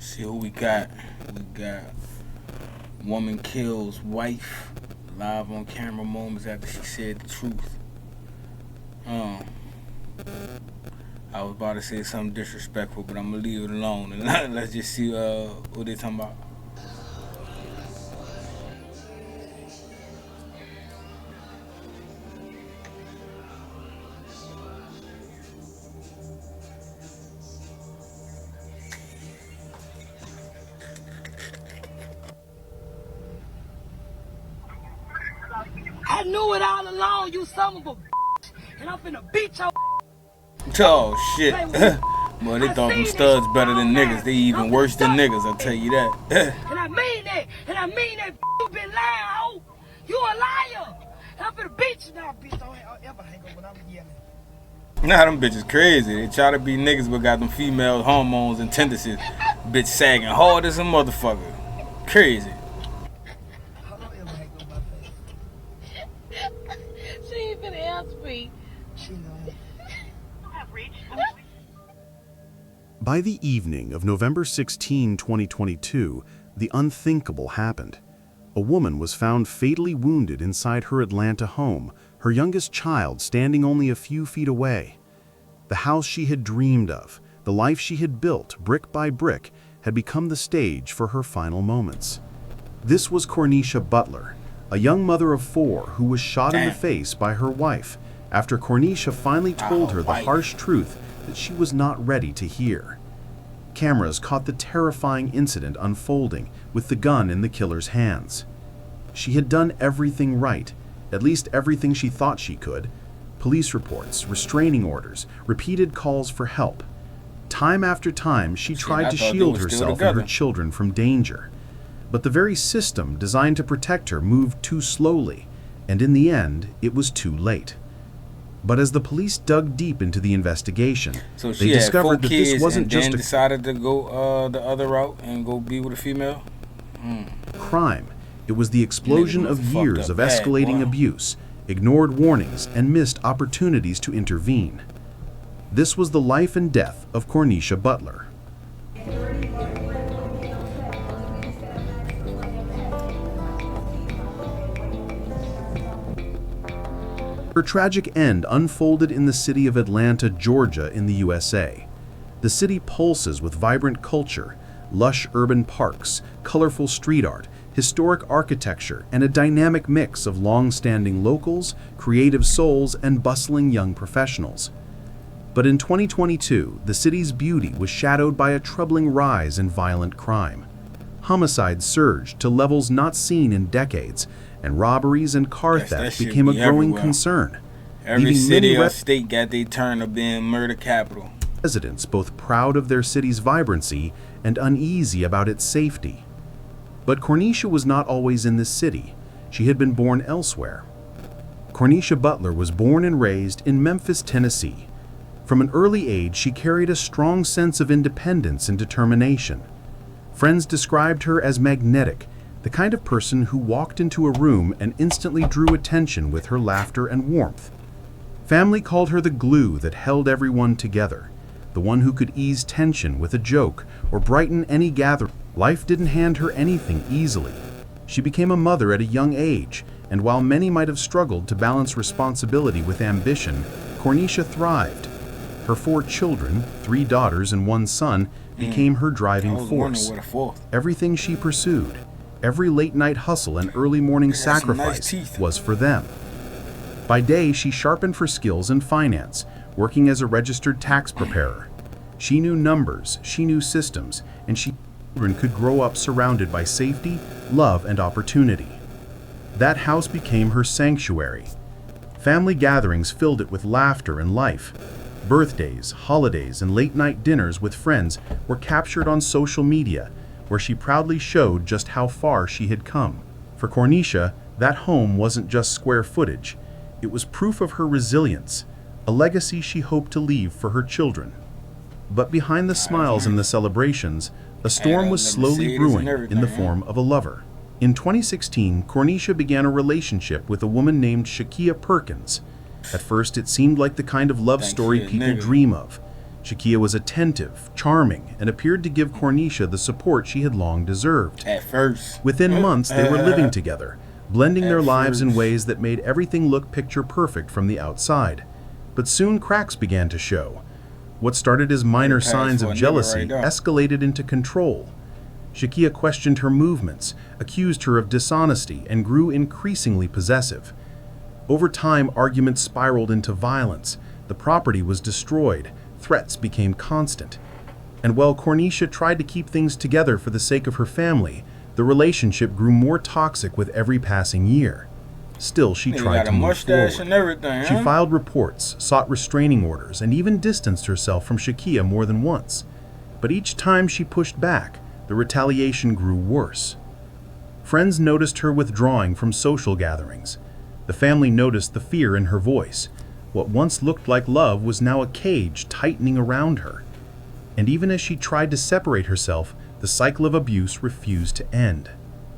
See who we got. We got woman kills wife. Live on camera moments after she said the truth. I was about to say something disrespectful, but I'm gonna leave it alone and let's just see what they talking about. I knew it all along, you son of a bitch, and I'm finna beat your. Oh shit. Boy, they thought them studs better than niggas. They even worse than niggas, I'll tell you that. And I mean that. And I mean that. You been lying, ho. You a liar. And I'm finna beat you now, bitch. Don't ever hang up when I'm yelling. Nah, them bitches crazy. They try to be niggas but got them female hormones and tendencies. Bitch sagging hard as a motherfucker. Crazy. Don't ever hang up my face. She ain't finna answer me. She know. By the evening of November 16, 2022, the unthinkable happened. A woman was found fatally wounded inside her Atlanta home, her youngest child standing only a few feet away. The house she had dreamed of, the life she had built brick by brick, had become the stage for her final moments. This was Cornisha Butler, a young mother of 4 who was shot in the face by her wife after Cornisha finally told her the harsh truth that she was not ready to hear. Cameras caught the terrifying incident unfolding with the gun in the killer's hands. She had done everything right, at least everything she thought she could. Police reports, restraining orders, repeated calls for help. Time after time, she tried to shield herself and her children from danger. But the very system designed to protect her moved too slowly, and in the end, it was too late. But as the police dug deep into the investigation, so they discovered that this wasn't just a decided to go the other route and go be with a female crime. It was the explosion of years of escalating abuse, ignored warnings, and missed opportunities to intervene. This was the life and death of Cornisha Butler. Her tragic end unfolded in the city of Atlanta, Georgia, in the USA. The city pulses with vibrant culture, lush urban parks, colorful street art, historic architecture, and a dynamic mix of long-standing locals, creative souls, and bustling young professionals. But in 2022, the city's beauty was shadowed by a troubling rise in violent crime. Homicides surged to levels not seen in decades, and robberies and car theft became a growing concern. Every city or state got their turn of being murder capital. Residents both proud of their city's vibrancy and uneasy about its safety. But Cornisha was not always in this city. She had been born elsewhere. Cornisha Butler was born and raised in Memphis, Tennessee. From an early age, she carried a strong sense of independence and determination. Friends described her as magnetic, the kind of person who walked into a room and instantly drew attention with her laughter and warmth. Family called her the glue that held everyone together, the one who could ease tension with a joke or brighten any gathering. Life didn't hand her anything easily. She became a mother at a young age, and while many might have struggled to balance responsibility with ambition, Cornisha thrived. Her 4 children, 3 daughters and 1 son, became her driving force. Everything she pursued, every late-night hustle and early morning sacrifice was for them. By day, she sharpened her skills in finance, working as a registered tax preparer. She knew numbers, she knew systems, and children could grow up surrounded by safety, love, and opportunity. That house became her sanctuary. Family gatherings filled it with laughter and life. Birthdays, holidays, and late-night dinners with friends were captured on social media, where she proudly showed just how far she had come. For Cornisha, that home wasn't just square footage. It was proof of her resilience, a legacy she hoped to leave for her children. But behind the smiles and the celebrations, a storm was slowly brewing in the form of a lover. In 2016, Cornisha began a relationship with a woman named Shakia Perkins. At first, it seemed like the kind of love story people dream of. Shakia was attentive, charming, and appeared to give Cornisha the support she had long deserved. At first. Within months, they were living together, blending their lives in first. ways that made everything look picture perfect from the outside. But soon cracks began to show. What started as minor Passed signs for a of nigga jealousy right there. escalated into control. Shakia questioned her movements, accused her of dishonesty, and grew increasingly possessive. Over time, arguments spiraled into violence. The property was destroyed. Threats became constant. And while Cornisha tried to keep things together for the sake of her family, the relationship grew more toxic with every passing year. Still, she Nigga tried got to a move mustache forward. and everything, She huh? filed reports, sought restraining orders, and even distanced herself from Shakia more than once. But each time she pushed back, the retaliation grew worse. Friends noticed her withdrawing from social gatherings. The family noticed the fear in her voice. What once looked like love was now a cage tightening around her. And even as she tried to separate herself, the cycle of abuse refused to end.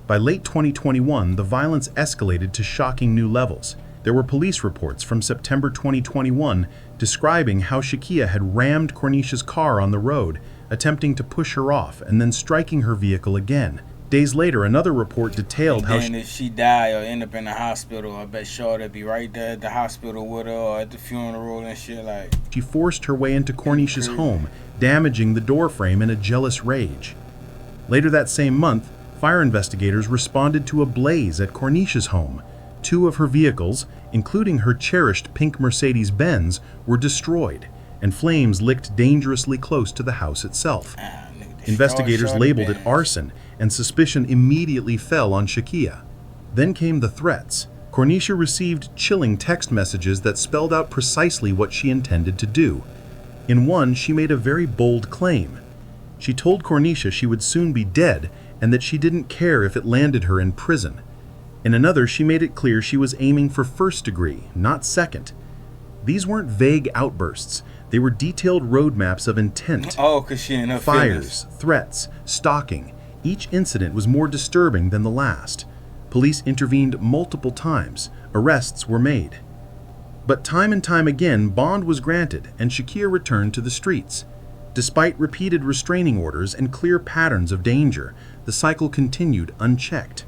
By late 2021, the violence escalated to shocking new levels. There were police reports from September 2021 describing how Shakia had rammed Cornisha's car on the road, attempting to push her off and then striking her vehicle again. Days later, another report detailed how And if she die or end up in the hospital, I bet Shawty'd be right there at the hospital with her or at the funeral and shit. Like, she forced her way into Cornisha's home, damaging the doorframe in a jealous rage. Later that same month, fire investigators responded to a blaze at Cornisha's home. 2 of her vehicles, including her cherished pink Mercedes-Benz, were destroyed, and flames licked dangerously close to the house itself. nigga, Investigators Shawty labeled it Benz. arson, and suspicion immediately fell on Shakia. Then came the threats. Cornisha received chilling text messages that spelled out precisely what she intended to do. In one, she made a very bold claim. She told Cornisha she would soon be dead and that she didn't care if it landed her in prison. In another, she made it clear she was aiming for first degree, not second. These weren't vague outbursts. They were detailed roadmaps of intent. Oh, because she in her Fires, threats, stalking. Each incident was more disturbing than the last. Police intervened multiple times. Arrests were made. But time and time again, bond was granted and Shakia returned to the streets. Despite repeated restraining orders and clear patterns of danger, the cycle continued unchecked.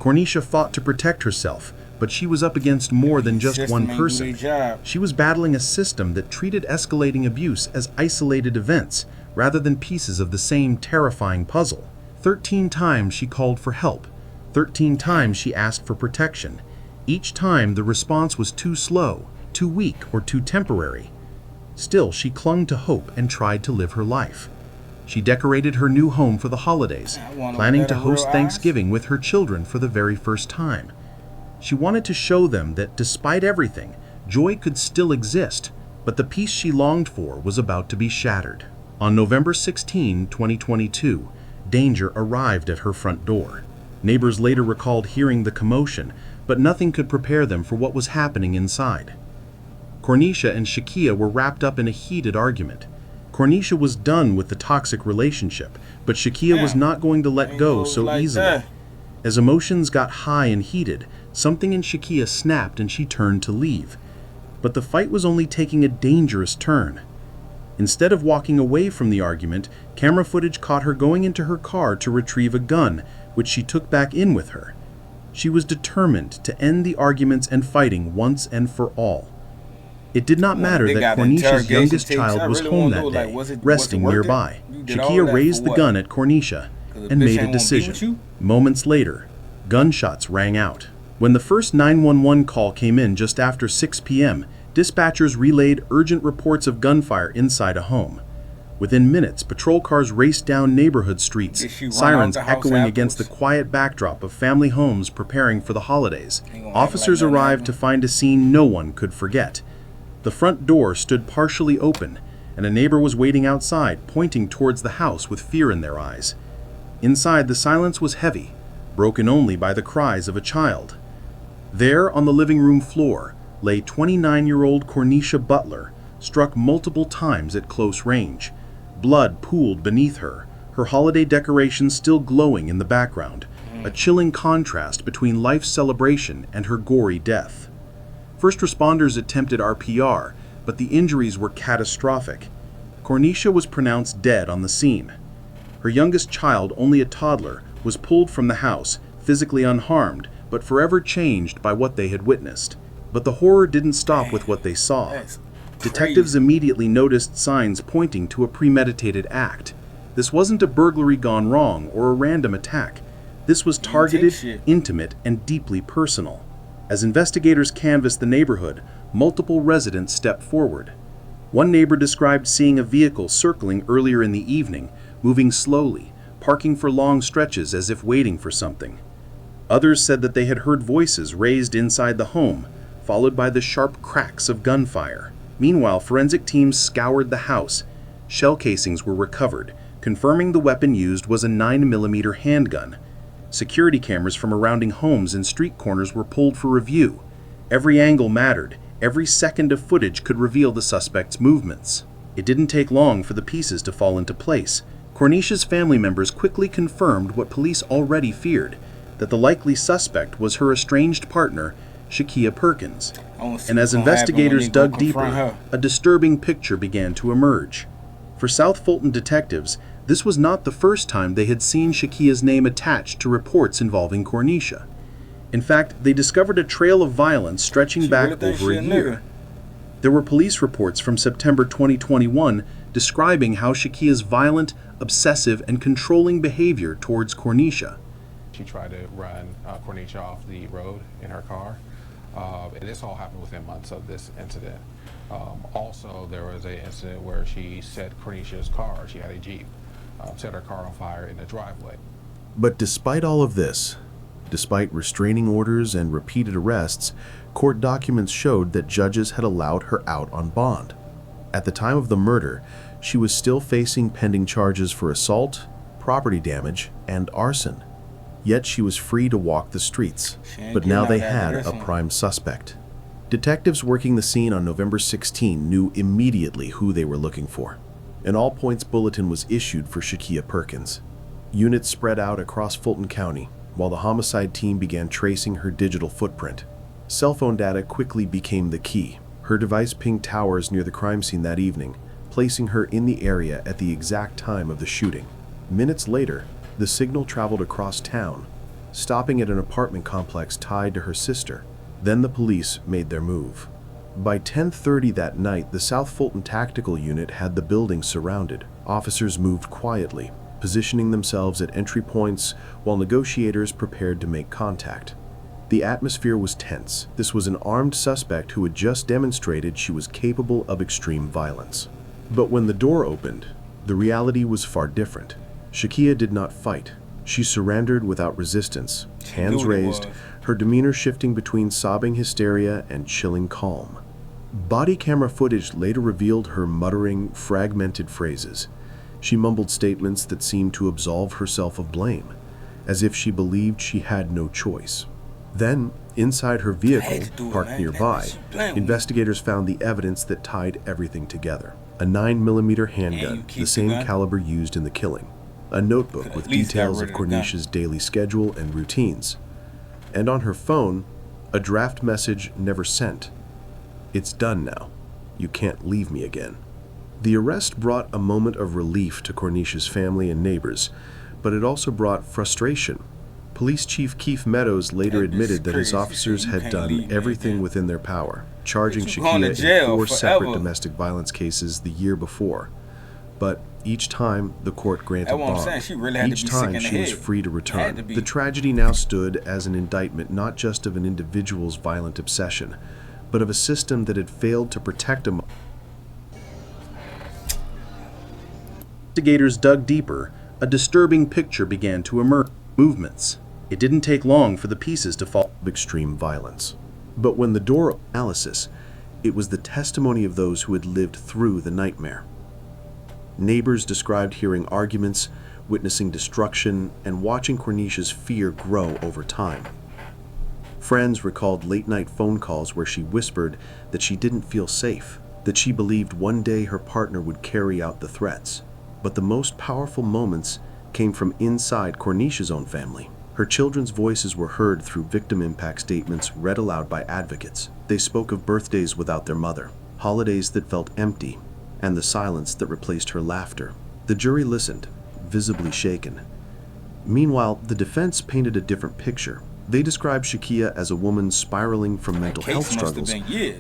Cornisha fought to protect herself, but she was up against more than just System one ain't do person. their job. She was battling a system that treated escalating abuse as isolated events rather than pieces of the same terrifying puzzle. 13 times she called for help. 13 times she asked for protection. Each time the response was too slow, too weak, or too temporary. Still, she clung to hope and tried to live her life. She decorated her new home for the holidays, planning to host Thanksgiving with her children for the very first time. She wanted to show them that despite everything, joy could still exist, but the peace she longed for was about to be shattered. On November 16, 2022, danger arrived at her front door. Neighbors later recalled hearing the commotion, but nothing could prepare them for what was happening inside. Cornisha and Shakia were wrapped up in a heated argument. Cornisha was done with the toxic relationship, but Shakia was not going to let go so easily. As emotions got high and heated, something in Shakia snapped and she turned to leave. But the fight was only taking a dangerous turn. Instead of walking away from the argument, camera footage caught her going into her car to retrieve a gun, which she took back in with her. She was determined to end the arguments and fighting once and for all. It did not matter that Cornisha's youngest child was home that day, resting nearby. Shakia raised the gun at Cornisha and made a decision. Moments later, gunshots rang out. When the first 911 call came in just after 6 p.m., dispatchers relayed urgent reports of gunfire inside a home. Within minutes, patrol cars raced down neighborhood streets, sirens echoing against the quiet backdrop of family homes preparing for the holidays. Officers arrived to find a scene no one could forget. The front door stood partially open, and a neighbor was waiting outside, pointing towards the house with fear in their eyes. Inside, the silence was heavy, broken only by the cries of a child. There, on the living room floor, lay 29-year-old Cornisha Butler, struck multiple times at close range. Blood pooled beneath her, her holiday decorations still glowing in the background, a chilling contrast between life's celebration and her gory death. First responders attempted RPR, but the injuries were catastrophic. Cornisha was pronounced dead on the scene. Her youngest child, only a toddler, was pulled from the house, physically unharmed, but forever changed by what they had witnessed. But the horror didn't stop with what they saw. Detectives immediately noticed signs pointing to a premeditated act. This wasn't a burglary gone wrong or a random attack. This was targeted, intimate, and deeply personal. As investigators canvassed the neighborhood, multiple residents stepped forward. One neighbor described seeing a vehicle circling earlier in the evening, moving slowly, parking for long stretches as if waiting for something. Others said that they had heard voices raised inside the home, followed by the sharp cracks of gunfire. Meanwhile, forensic teams scoured the house. Shell casings were recovered, confirming the weapon used was a 9mm handgun. Security cameras from surrounding homes and street corners were pulled for review. Every angle mattered. Every second of footage could reveal the suspect's movements. It didn't take long for the pieces to fall into place. Cornisha's family members quickly confirmed what police already feared, that the likely suspect was her estranged partner, Shakia Perkins. And as investigators dug deeper, a disturbing picture began to emerge. For South Fulton detectives, this was not the first time they had seen Shakia's name attached to reports involving Cornisha. In fact, they discovered a trail of violence stretching back over a year. There were police reports from September 2021 describing how Shakia's violent, obsessive, and controlling behavior towards Cornisha. She tried to run Cornisha off the road in her car. And this all happened within months of this incident. Also, there was an incident where she set Cornisha's car, she had a Jeep, set her car on fire in the driveway. But despite all of this, despite restraining orders and repeated arrests, court documents showed that judges had allowed her out on bond. At the time of the murder, she was still facing pending charges for assault, property damage, and arson. Yet she was free to walk the streets, but now they had a prime suspect. Detectives working the scene on November 16 knew immediately who they were looking for. An all-points bulletin was issued for Shakia Perkins. Units spread out across Fulton County, while the homicide team began tracing her digital footprint. Cell phone data quickly became the key. Her device pinged towers near the crime scene that evening, placing her in the area at the exact time of the shooting. Minutes later, the signal traveled across town, stopping at an apartment complex tied to her sister. Then the police made their move. By 10:30 that night, the South Fulton Tactical Unit had the building surrounded. Officers moved quietly, positioning themselves at entry points while negotiators prepared to make contact. The atmosphere was tense. This was an armed suspect who had just demonstrated she was capable of extreme violence. But when the door opened, the reality was far different. Shakia did not fight. She surrendered without resistance, hands raised, her demeanor shifting between sobbing hysteria and chilling calm. Body camera footage later revealed her muttering, fragmented phrases. She mumbled statements that seemed to absolve herself of blame, as if she believed she had no choice. Then, inside her vehicle, parked nearby, investigators found the evidence that tied everything together. A 9mm handgun, the same caliber used in the killing. A notebook with details of Cornisha's daily schedule and routines. And on her phone, a draft message never sent. "It's done now. You can't leave me again." The arrest brought a moment of relief to Cornisha's family and neighbors, but it also brought frustration. Police Chief Keith Meadows later admitted that his officers had done everything within their power, charging Shakia in 4 separate domestic violence cases the year before. But each time, the court granted bond. Each time, she was free to return. The tragedy now stood as an indictment not just of an individual's violent obsession, but of a system that had failed to protect him. Investigators dug deeper. A disturbing picture began to emerge. Movements. It didn't take long for the pieces to fall of extreme violence. But when the door opened to analysis, it was the testimony of those who had lived through the nightmare. Neighbors described hearing arguments, witnessing destruction, and watching Cornisha's fear grow over time. Friends recalled late-night phone calls where she whispered that she didn't feel safe, that she believed one day her partner would carry out the threats. But the most powerful moments came from inside Cornisha's own family. Her children's voices were heard through victim impact statements read aloud by advocates. They spoke of birthdays without their mother, holidays that felt empty, and the silence that replaced her laughter. The jury listened, visibly shaken. Meanwhile, the defense painted a different picture. They described Shakia as a woman spiraling from mental health struggles,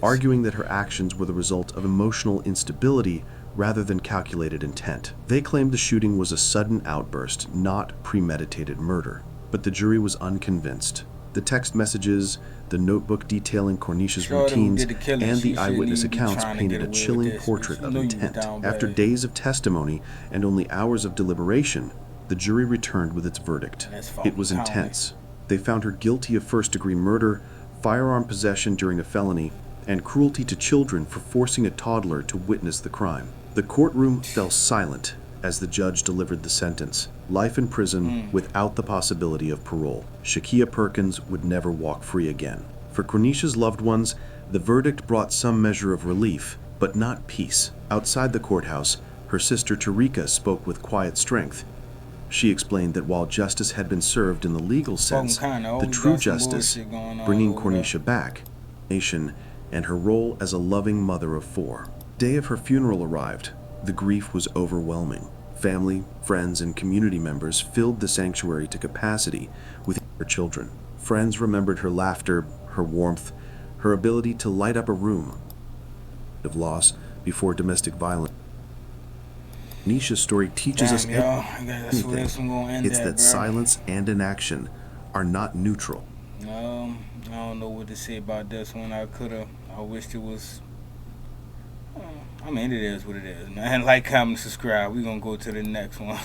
arguing that her actions were the result of emotional instability rather than calculated intent. They claimed the shooting was a sudden outburst, not premeditated murder. But the jury was unconvinced. The text messages, the notebook detailing Cornisha's routines, and the eyewitness accounts painted a chilling portrait of intent. After days of testimony and only hours of deliberation, the jury returned with its verdict. It was intense. They found her guilty of first-degree murder, firearm possession during a felony, and cruelty to children for forcing a toddler to witness the crime. The courtroom fell silent as the judge delivered the sentence: life in prison without the possibility of parole. Shakia Perkins would never walk free again. For Cornisha's loved ones, the verdict brought some measure of relief, but not peace. Outside the courthouse, her sister Tarika spoke with quiet strength. She explained that while justice had been served in the legal sense, the true justice, bringing Cornisha back, nation, and her role as a loving mother of 4. The day of her funeral arrived. The grief was overwhelming. Family, friends, and community members filled the sanctuary to capacity with her children. Friends remembered her laughter, her warmth, her ability to light up a room of loss before domestic violence. Cornisha's story teaches us everything. It's that silence and inaction are not neutral. I don't know what to say about this one. I wished it was. I mean, it is what it is, man. Like, comment, subscribe. We're gonna go to the next one.